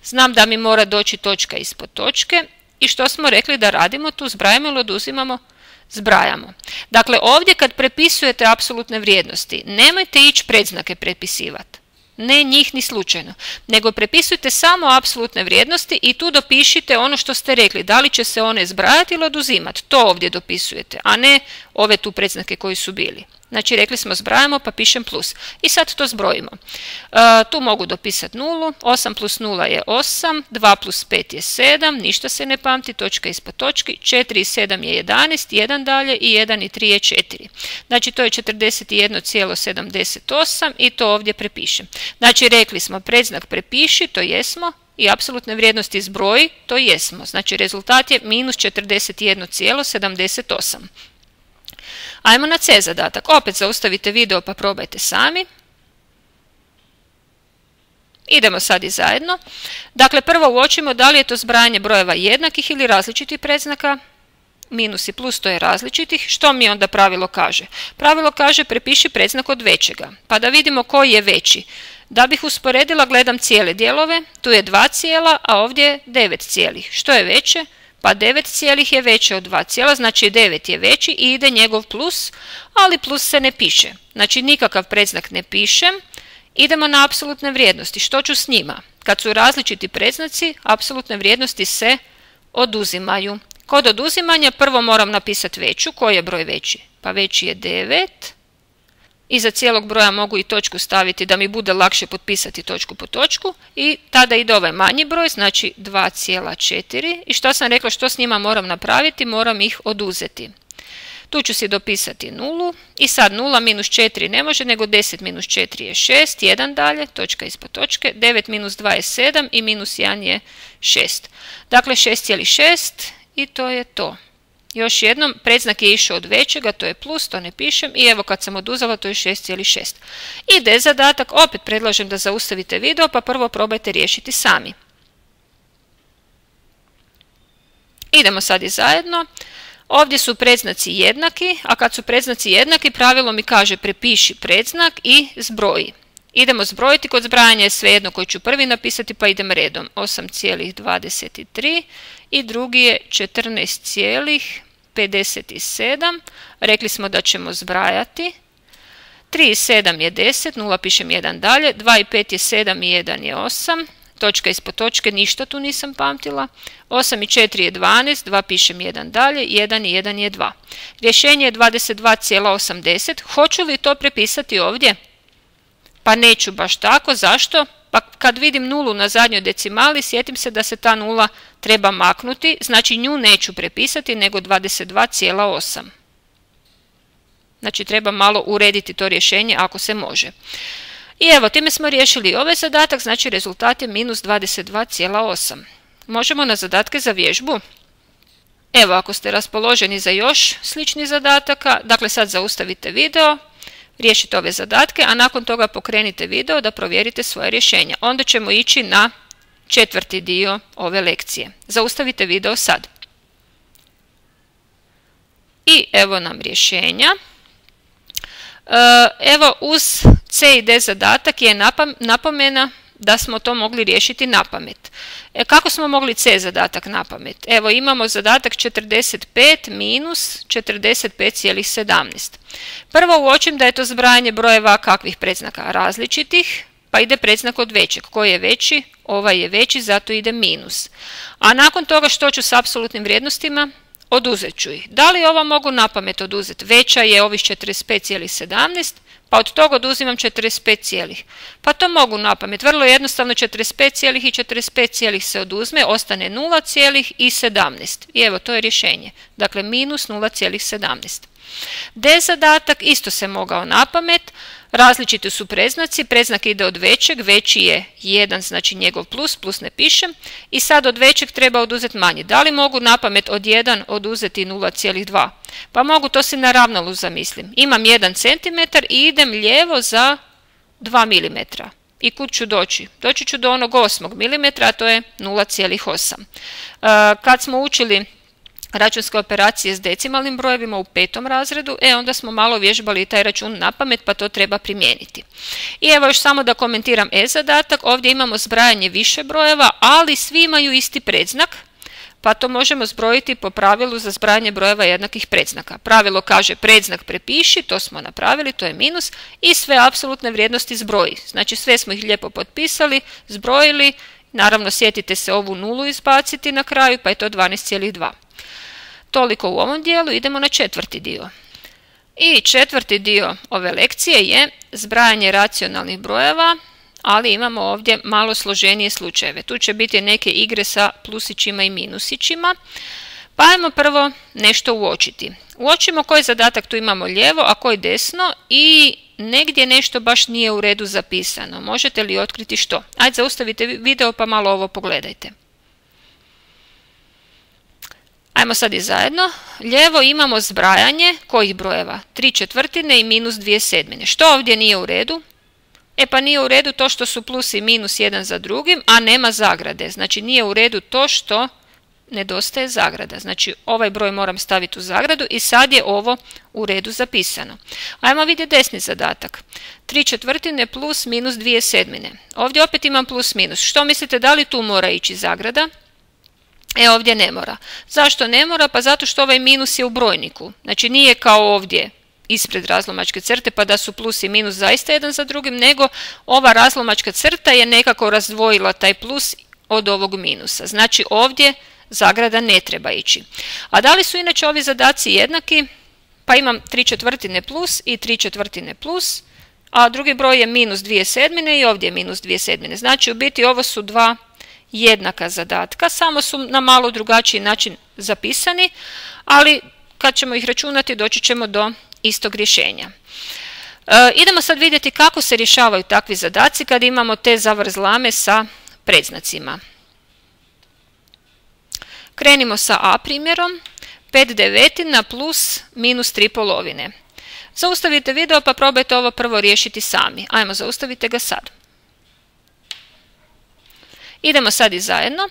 Znam da mi mora doći točka ispod točke. I što smo rekli da radimo tu? Zbrajamo ili oduzimamo? Zbrajamo. Dakle, ovdje kad prepisujete apsolutne vrijednosti, nemojte ići predznake prepisivati. Ne njih ni slučajno, nego prepisujte samo apsolutne vrijednosti i tu dopišite ono što ste rekli, da li će se one zbrajati ili oduzimati. To ovdje dopisujete, a ne ove tu predznake koji su bili. Znači, rekli smo zbrajamo pa pišem plus. I sad to zbrojimo. Tu mogu dopisati 0, 8 plus 0 je 8, 2 plus 5 je 7, ništa se ne pamti, točka ispod točki, 4 i 7 je 11, 1 dalje i 1 i 3 je 4. Znači, to je 41,78 i to ovdje prepišem. Znači, rekli smo predznak prepiši, to jesmo, i apsolutne vrijednosti zbroji, to jesmo. Znači, rezultat je minus 41,78. Ajmo na C zadatak. Opet zaustavite video pa probajte sami. Idemo sad i zajedno. Dakle, prvo uočimo da li je to zbrajanje brojeva jednakih ili različitih predznaka. Minus i plus, to je različitih. Što mi onda pravilo kaže? Pravilo kaže prepiši predznak od većega. Pa da vidimo koji je veći. Da bih usporedila, gledam cijele dijelove. Tu je 2 cijela, a ovdje je 9 cijelih. Što je veće? Pa 9 cijelih je veće od 2 cijela, znači 9 je veći i ide njegov plus, ali plus se ne piše. Znači nikakav predznak ne pišem. Idemo na apsolutne vrijednosti. Što ću s njima? Kad su različiti predznaci, apsolutne vrijednosti se oduzimaju. Kod oduzimanja prvo moram napisati veću. Koji je broj veći? Pa veći je 9. Iza cijelog broja mogu i točku staviti da mi bude lakše potpisati točku po točku i tada ide ovaj manji broj, znači 2,4. I što sam rekla, što s njima moram napraviti? Moram ih oduzeti. Tu ću si dopisati 0 i sad 0 minus 4 ne može, nego 10 minus 4 je 6, 1 dalje, točka ispod točke, 9 minus 2 je 7 i minus 1 je 6. Dakle, 6,6 i to je to. Još jednom, predznak je išao od većega, to je plus, to ne pišem i evo kad sam oduzela to je 6,6. I D zadatak, opet predlažem da zaustavite video pa prvo probajte riješiti sami. Idemo sad i zajedno. Ovdje su predznaci jednaki, a kad su predznaci jednaki pravilo mi kaže prepiši predznak i zbroji. Idemo zbrojiti, kod zbrajanja je svejedno koji ću prvi napisati pa idem redom. 8,23 i drugi je 14,57. Rekli smo da ćemo zbrajati. 3 i 7 je 10, 0 pišem 1 dalje, 2 i 5 je 7 i 1 je 8. Točka ispod točke, ništa tu nisam pamtila. 8 i 4 je 12, 2 pišem 1 dalje, 1 i 1 je 2. Rješenje je 22,80. Hoću li to prepisati ovdje? Pa neću baš tako. Zašto? Pa kad vidim nulu na zadnjoj decimali, sjetim se da se ta nula treba maknuti. Znači nju neću prepisati, nego 22,8. Znači treba malo urediti to rješenje ako se može. I evo, time smo riješili ovaj zadatak, znači rezultat je minus 22,8. Možemo na zadatke za vježbu. Evo, ako ste raspoloženi za još sličnih zadataka, dakle sad zaustavite video, riješite ove zadatke, a nakon toga pokrenite video da provjerite svoje rješenja. Onda ćemo ići na četvrti dio ove lekcije. Zaustavite video sad. I evo nam rješenja. Evo, uz C i D zadatak je napomena da smo to mogli riješiti na pamet. Kako smo mogli C zadatak na pamet? Evo, imamo zadatak 45 minus 45,17. Prvo uočim da je to zbrajanje brojeva kakvih predznaka? Različitih, pa ide predznak od većeg. Koji je veći? Ovaj je veći, zato ide minus. A nakon toga što ću s apsolutnim vrijednostima? Oduzet ću ih. Da li ovo mogu na pamet oduzeti? Veća je ovih 45,17, pa od toga oduzimam 45, pa to mogu na pamet. Vrlo jednostavno, 45 i 45 se oduzme, ostane 0,17. I evo, to je rješenje. Dakle, minus 0,17. D zadatak isto se mogao na pamet. Različiti su predznaci, predznak ide od većeg, veći je 1, znači njegov plus ne pišem, i sad od većeg treba oduzeti manji. Da li mogu na pamet od 1 oduzeti 0,2? Pa mogu, to si na ravnalu zamislim. Imam 1 cm i idem lijevo za 2 mm. I kud ću doći? Doći ću do onog 8 mm, a to je 0,8. Kad smo učili računske operacije s decimalnim brojevima u 5. razredu, onda smo malo vježbali taj račun na pamet, pa to treba primijeniti. I evo još samo da komentiram E zadatak. Ovdje imamo zbrajanje više brojeva, ali svi imaju isti predznak, pa to možemo zbrojiti po pravilu za zbrajanje brojeva jednakih predznaka. Pravilo kaže predznak prepiši, to smo napravili, to je minus, i sve apsolutne vrijednosti zbroji. Znači sve smo ih lijepo potpisali, zbrojili, naravno sjetite se ovu nulu izbaciti na kraju, pa je to 12,2. Toliko u ovom dijelu, idemo na četvrti dio. I četvrti dio ove lekcije je zbrajanje racionalnih brojeva, ali imamo ovdje malo složenije slučajeve. Tu će biti neke igre sa plusićima i minusićima. Pa ajmo prvo nešto uočiti. Uočimo koji zadatak tu imamo lijevo, a koji desno, i negdje nešto baš nije u redu zapisano. Možete li otkriti što? Ajde, zaustavite video pa malo ovo pogledajte. Ajmo sad i zajedno. Lijevo imamo zbrajanje kojih brojeva? 3/4 i minus 2/7. Što ovdje nije u redu? Pa nije u redu to što su plus i minus jedan za drugim, a nema zagrade. Znači nije u redu to što nedostaje zagrada. Znači ovaj broj moram staviti u zagradu i sad je ovo u redu zapisano. Ajmo vidjeti desni zadatak. 3/4 plus minus 2/7. Ovdje opet imam plus minus. Što mislite, da li tu mora ići zagrada? Ovdje ne mora. Zašto ne mora? Pa zato što ovaj minus je u brojniku. Znači nije kao ovdje ispred razlomačke crte pa da su plus i minus zaista jedan za drugim, nego ova razlomačka crta je nekako razdvojila taj plus od ovog minusa. Znači ovdje zagrada ne treba ići. A da li su inače ovi zadaci jednaki? Pa imam 3/4 plus i 3/4 plus, a drugi broj je minus 2/7 i ovdje je minus 2/7. Znači u biti ovo su dva jednaka zadatka, samo su na malo drugačiji način zapisani, ali kad ćemo ih računati doći ćemo do istog rješenja. Idemo sad vidjeti kako se rješavaju takvi zadaci kad imamo te zavrzlame sa predznacima. Krenimo sa A primjerom. 5/9 plus minus 3/2. Zaustavite video pa probajte ovo prvo riješiti sami. Ajmo, zaustavite ga sad. Idemo sad i zajedno.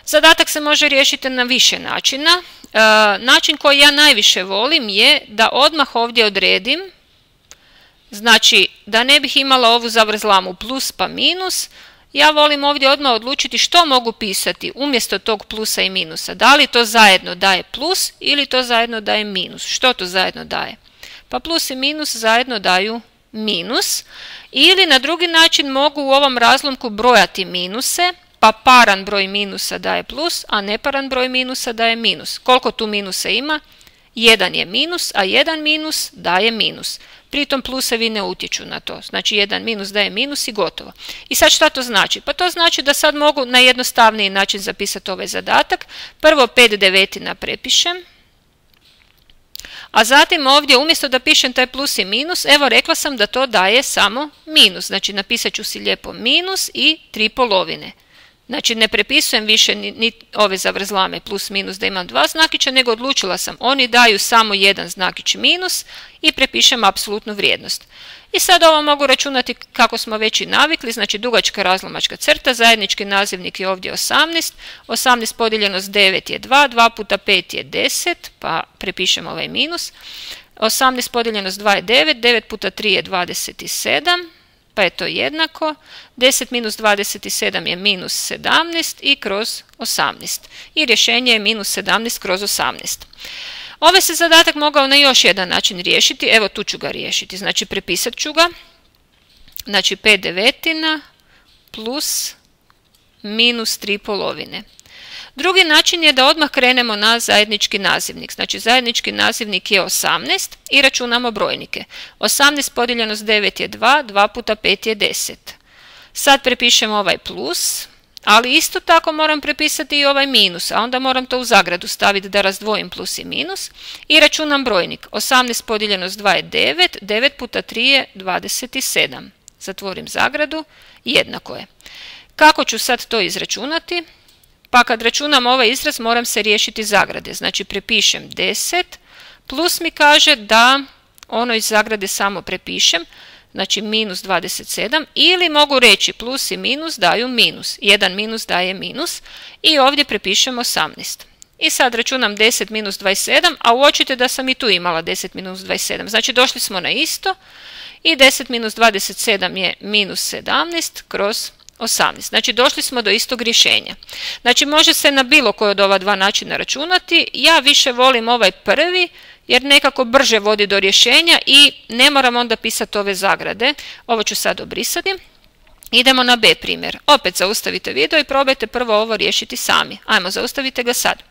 Zadatak se može riješiti na više načina. Način koji ja najviše volim je da odmah ovdje odredim, znači da ne bih imala ovu zavrzlamu plus pa minus, ja volim ovdje odmah odlučiti što mogu pisati umjesto tog plusa i minusa. Da li to zajedno daje plus ili to zajedno daje minus. Što to zajedno daje? Pa plus i minus zajedno daju minus. Ili na drugi način mogu u ovom razlomku brojati minuse, pa paran broj minusa daje plus, a neparan broj minusa daje minus. Koliko tu minusa ima? 1 je minus, a 1 minus daje minus. Pritom plusevi ne utječu na to. Znači 1 minus daje minus i gotovo. I sad šta to znači? Pa to znači da sad mogu na jednostavniji način zapisati ovaj zadatak. Prvo 5/9 prepišem. A zatim ovdje umjesto da pišem taj plus i minus, evo rekla sam da to daje samo minus. Znači napisat ću si lijepo minus i 3/2. Znači ne prepisujem više ni ove zavrzlame plus minus da imam dva znakića, nego odlučila sam oni daju samo jedan znakić minus i prepišem apsolutnu vrijednost. I sad ovo mogu računati kako smo već i navikli, znači dugačka razlomačka crta, zajednički nazivnik je ovdje 18, 18 podijeljeno s 9 je 2, 2 puta 5 je 10, pa prepišem ovaj minus, 18 podijeljeno s 2 je 9, 9 puta 3 je 27, pa je to jednako, 10 minus 27 je minus 17 i kroz 18. I rješenje je minus 17 kroz 18. Ovaj se zadatak mogao na još jedan način riješiti, evo tu ću ga riješiti, znači prepisat ću ga, znači 5 devetina plus minus 3 polovine. Drugi način je da odmah krenemo na zajednički nazivnik, znači zajednički nazivnik je 18 i računamo brojnike. 18 podijeljeno s 9 je 2, 2 puta 5 je 10. Sad prepišemo ovaj plus, ali isto tako moram prepisati i ovaj minus, a onda moram to u zagradu staviti da razdvojim plus i minus i računam brojnik. 18 podijeljeno s 2 je 9, 9 puta 3 je 27. Zatvorim zagradu, jednako je. Kako ću sad to izračunati? Pa kad računam ovaj izraz moram se riješiti zagrade, znači prepišem 10, plus mi kaže da ono iz zagrade samo prepišem, znači minus 27, ili mogu reći plus i minus daju minus, jedan minus daje minus i ovdje prepišem 18. I sad računam 10 minus 27, a uočite da sam i tu imala 10 minus 27, znači došli smo na isto i 10 minus 27 je minus 17 kroz 18. Znači došli smo do istog rješenja. Znači može se na bilo koji od ova dva načina računati. Ja više volim ovaj prvi jer nekako brže vodi do rješenja i ne moram onda pisati ove zagrade. Ovo ću sad obrisati. Idemo na B primjer. Opet zaustavite video i probajte prvo ovo riješiti sami. Ajmo, zaustavite ga sad.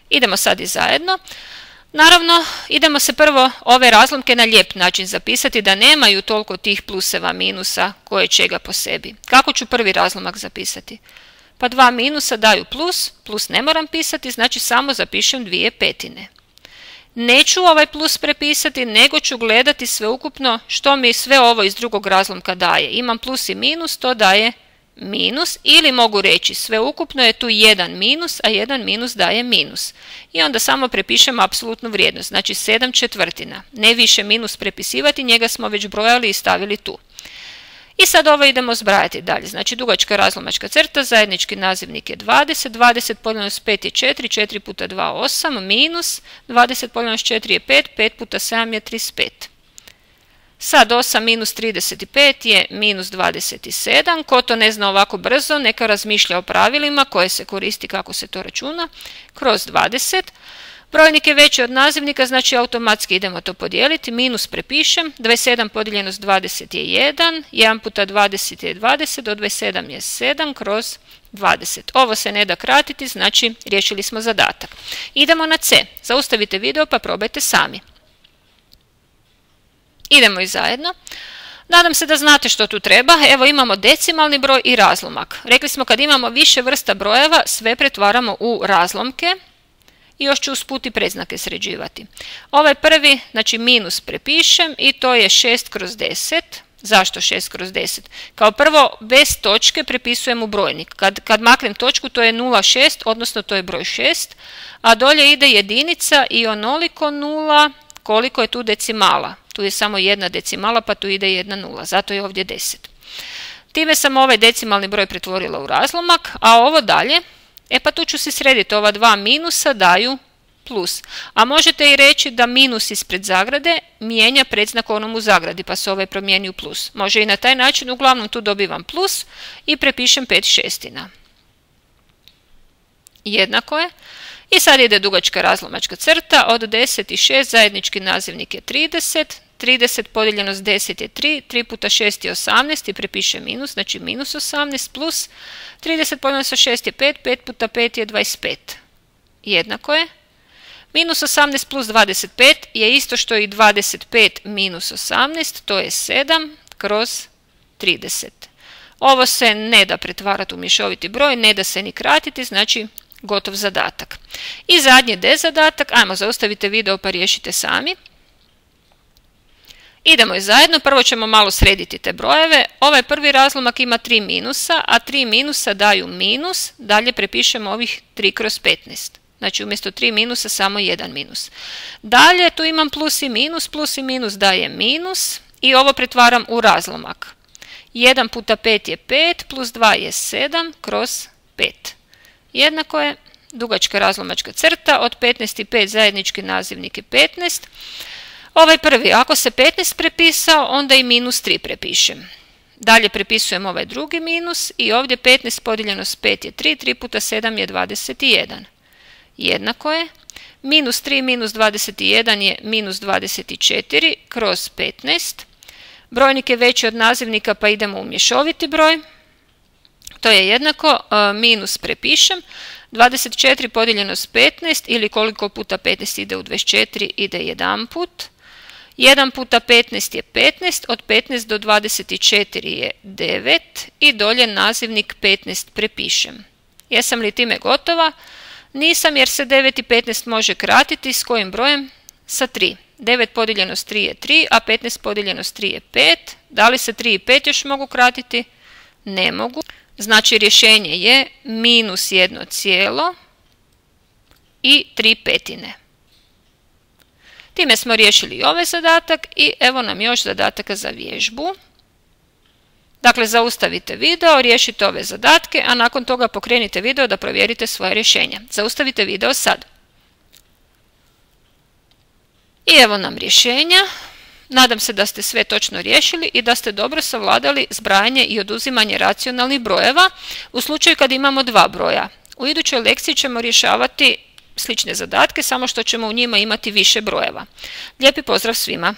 Idemo sad i zajedno. Naravno, idemo se prvo ove razlomke na lijep način zapisati da nemaju toliko tih pluseva minusa koje čega po sebi. Kako ću prvi razlomak zapisati? Pa dva minusa daju plus, plus ne moram pisati, znači samo zapišem 2/5. Neću ovaj plus prepisati, nego ću gledati sveukupno što mi sve ovo iz drugog razlomka daje. Imam plus i minus, to daje minus, ili mogu reći sveukupno je tu jedan minus, a jedan minus daje minus. I onda samo prepišem apsolutnu vrijednost, znači 7/4. Ne više minus prepisivati, njega smo već brojali i stavili tu. I sad ovo idemo zbrajati dalje, znači dugačka razlomačka crta, zajednički nazivnik je 20, 20 podijeljeno s 5 je 4, 4 puta 2 8, minus 20 podijeljeno s 4 je 5, 5 puta 7 je 35. Sad 8 minus 35 je minus 27, ko to ne zna ovako brzo, neka razmišlja o pravilima koje se koristi kako se to računa, kroz 20. Brojnik je veći od nazivnika, znači automatski idemo to podijeliti, minus prepišem, 27 podijeljeno s 20 je 1, 1 puta 20 je 20, do 27 je 7 kroz 20. Ovo se ne da kratiti, znači riješili smo zadatak. Idemo na C, zaustavite video pa probajte sami. Idemo i zajedno. Nadam se da znate što tu treba. Evo imamo decimalni broj i razlomak. Rekli smo kad imamo više vrsta brojeva sve pretvaramo u razlomke i još ću usput i predznake sređivati. Ovaj prvi, znači minus prepišem i to je 6 kroz 10. Zašto 6 kroz 10? Kao prvo bez točke prepisujem u brojnik. Kad maknem točku to je 0,6, odnosno to je broj 6, a dolje ide jedinica i onoliko nula koliko je tu decimala. Tu je samo jedna decimala pa tu ide jedna nula, zato je ovdje 10. Time sam ovaj decimalni broj pretvorila u razlomak, a ovo dalje, pa tu ću si srediti, ova dva minusa daju plus. A možete i reći da minus ispred zagrade mijenja predznak onom u zagradi, pa se ovaj promijeni u plus. Može i na taj način, uglavnom tu dobivam plus i prepišem 5/6. Jednako je. I sad ide dugačka razlomačka crta, od 10 i 6 zajednički nazivnik je 30, 30 podijeljeno s 10 je 3, 3 puta 6 je 18 i prepišem minus, znači minus 18 plus 30 podijeljeno sa 6 je 5, 5 puta 5 je 25. Jednako je. Minus 18 plus 25 je isto što i 25 minus 18, to je 7 kroz 30. Ovo se ne da pretvarati u mješoviti broj, ne da se ni kratiti, znači gotov zadatak. I zadnji D zadatak, ajmo zaustavite video pa riješite sami. Idemo i zajedno, prvo ćemo malo srediti te brojeve. Ovaj prvi razlomak ima 3 minusa, a 3 minusa daju minus, dalje prepišemo ovih 3 kroz 15. Znači umjesto 3 minusa samo 1 minus. Dalje tu imam plus i minus daje minus i ovo pretvaram u razlomak. 1 puta 5 je 5, plus 2 je 7 kroz 5. Jednako je dugačka razlomačka crta, od 15 i 5 zajednički nazivnik je 15. Ovaj prvi, ako se 15 prepisao, onda i minus 3 prepišem. Dalje prepisujem ovaj drugi minus i ovdje 15 podijeljeno s 5 je 3, 3 puta 7 je 21. Jednako je, minus 3 minus 21 je minus 24 kroz 15. Brojnik je veći od nazivnika pa idemo u mješoviti broj. To je jednako, minus prepišem, 24 podijeljeno s 15 ili koliko puta 15 ide u 24 ide 1 put. 1 puta 15 je 15, od 15 do 24 je 9 i dolje nazivnik 15 prepišem. Jesam li time gotova? Nisam, jer se 9 i 15 može kratiti s kojim brojem? Sa 3. 9 podijeljeno s 3 je 3, a 15 podijeljeno s 3 je 5. Da li se 3 i 5 još mogu kratiti? Ne mogu. Znači rješenje je minus 1 cijelo i 3/5. Time smo riješili i ovaj zadatak i evo nam još zadataka za vježbu. Dakle, zaustavite video, riješite ove zadatke, a nakon toga pokrenite video da provjerite svoje rješenja. Zaustavite video sad. I evo nam rješenja. Nadam se da ste sve točno riješili i da ste dobro savladali zbrajanje i oduzimanje racionalnih brojeva u slučaju kad imamo dva broja. U idućoj lekciji ćemo rješavati slične zadatke, samo što ćemo u njima imati više brojeva. Lijepi pozdrav svima!